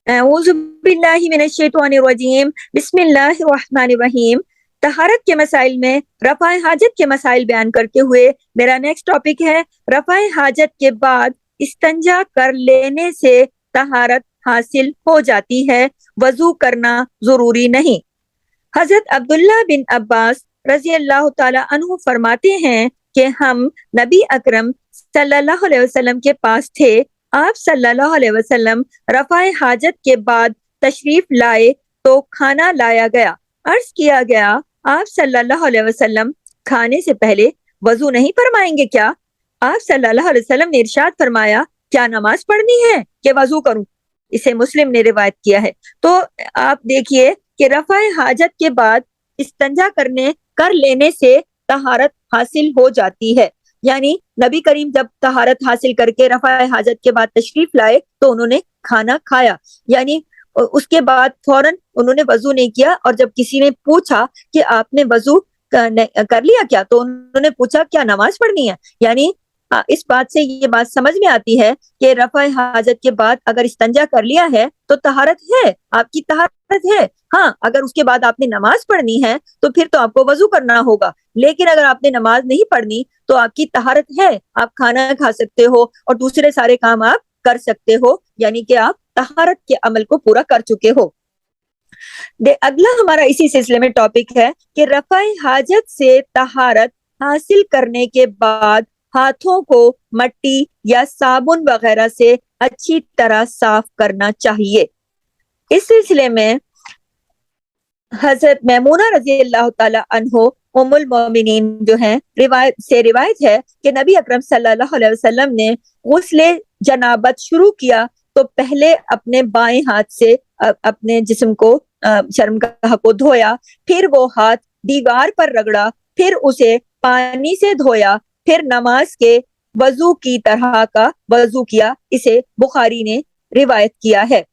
औज़ु बिल्लाहि मिनश्शैतानिर्रजीम बिस्मिल्लाहिर्रहमानिर्रहीम। तहारत के मसाइल में रफ़ा हाजत के मसाइल बयान करते हुए मेरा नेक्स्ट टॉपिक है, रफ़ा हाजत के बाद इस्तंजा कर लेने से तहारत हासिल हो जाती है, वज़ू करना ज़रूरी नहीं। हज़रत अब्दुल्ला बिन अब्बास रज़ी अल्लाह ताला अन्हु फरमाते हैं कि हम नबी अकरम सल्लल्लाहु अलैहि वसल्लम के पास थे। आप सल्लल्लाहु अलैहि वसल्लम रफ़ाए हाजत के बाद तशरीफ लाए तो खाना लाया गया। अर्ज किया गया, आप सल्लल्लाहु अलैहि वसल्लम खाने से पहले वजू नहीं फरमाएंगे क्या? आप सल्लल्लाहु अलैहि वसल्लम ने इरशाद फरमाया, क्या नमाज पढ़नी है कि वजू करूं? इसे मुस्लिम ने रिवायत किया है। तो आप देखिए कि रफ़ाए हाजत के बाद इस्तंजा कर लेने से तहारत हासिल हो जाती है। यानी नबी करीम जब तहारत हासिल करके रफ़ाए हाजत के बाद तशरीफ लाए तो उन्होंने खाना खाया, यानी उसके बाद फौरन उन्होंने वजू नहीं किया। और जब किसी ने पूछा कि आपने वजू कर लिया क्या, तो उन्होंने पूछा क्या नमाज पढ़नी है। यानी इस बात से ये बात समझ में आती है कि रफ़ाए हाजत के बाद अगर इस्तंजा कर लिया है तो तहारत है, आपकी तहारत है। हाँ, अगर उसके बाद आपने नमाज पढ़नी है तो फिर तो आपको वजू करना होगा, लेकिन अगर आपने नमाज नहीं पढ़नी तो आपकी तहारत है, आप खाना खा सकते हो और दूसरे सारे काम आप कर सकते हो, यानी कि आप तहारत के अमल को पूरा कर चुके हो। अगला हमारा इसी सिलसिले में टॉपिक है कि रफ़ाए हाजत से तहारत हासिल करने के बाद हाथों को मट्टी या साबुन वगैरह से अच्छी तरह साफ करना चाहिए। इस सिलसिले में हजरत मैमूना रजी अल्लाह ताला अन्हो उम्मुल मोमिनीन जो हैं, रिवायत है कि नबी अकरम सल्लल्लाहु अलैहि वसल्लम ने गुस्ले जनाबत शुरू किया तो पहले अपने बाएं हाथ से अपने जिस्म को शर्मगाह को धोया, फिर वो हाथ दीवार पर रगड़ा, फिर उसे पानी से धोया, फिर नमाज के वजू की तरह का वजू किया। इसे बुखारी ने रिवायत किया है।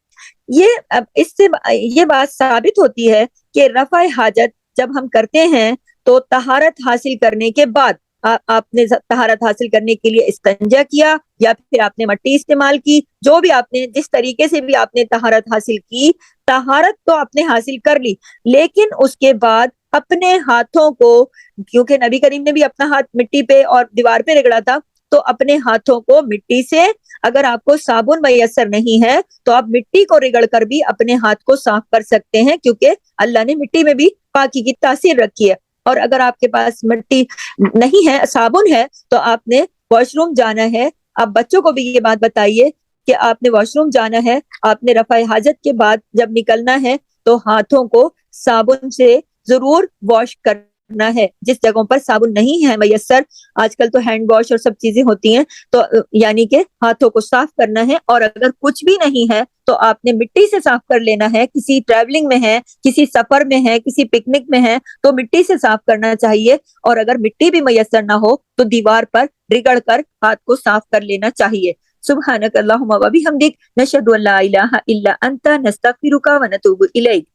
ये अब इससे ये बात साबित होती है कि रफ़ाए हाजत जब हम करते हैं तो तहारत हासिल करने के बाद आपने तहारत हासिल करने के लिए इस्तंजा किया या फिर आपने मट्टी इस्तेमाल की, जो भी आपने जिस तरीके से भी आपने तहारत हासिल की, तहारत तो आपने हासिल कर ली, लेकिन उसके बाद अपने हाथों को, क्योंकि नबी करीम ने भी अपना हाथ मिट्टी पे और दीवार पे रगड़ा था, तो अपने हाथों को मिट्टी से, अगर आपको साबुन मैसर नहीं है तो आप मिट्टी को रगड़ कर भी अपने हाथ को साफ कर सकते हैं, क्योंकि अल्लाह ने मिट्टी में भी पाकी की तासीर रखी है। और अगर आपके पास मिट्टी नहीं है, साबुन है, तो आपने वॉशरूम जाना है। आप बच्चों को भी ये बात बताइए कि आपने वॉशरूम जाना है, आपने रफ़ाए हाजत के बाद जब निकलना है तो हाथों को साबुन से जरूर वॉश करना है। जिस जगहों पर साबुन नहीं है मैसर, आजकल तो हैंड वॉश और सब चीजें होती हैं, तो यानी कि हाथों को साफ करना है। और अगर कुछ भी नहीं है तो आपने मिट्टी से साफ कर लेना है। किसी ट्रैवलिंग में है, किसी सफर में है, किसी पिकनिक में है, तो मिट्टी से साफ करना चाहिए। और अगर मिट्टी भी मैसर ना हो तो दीवार पर रिगड़ कर हाथ को साफ कर लेना चाहिए। सुब्हानक अल्लाहुम्मा व बिहम्दिक नशहदु अल्ला इलाहा इल्ला अंता नस्तगफिरुका व नतूबु इलैक।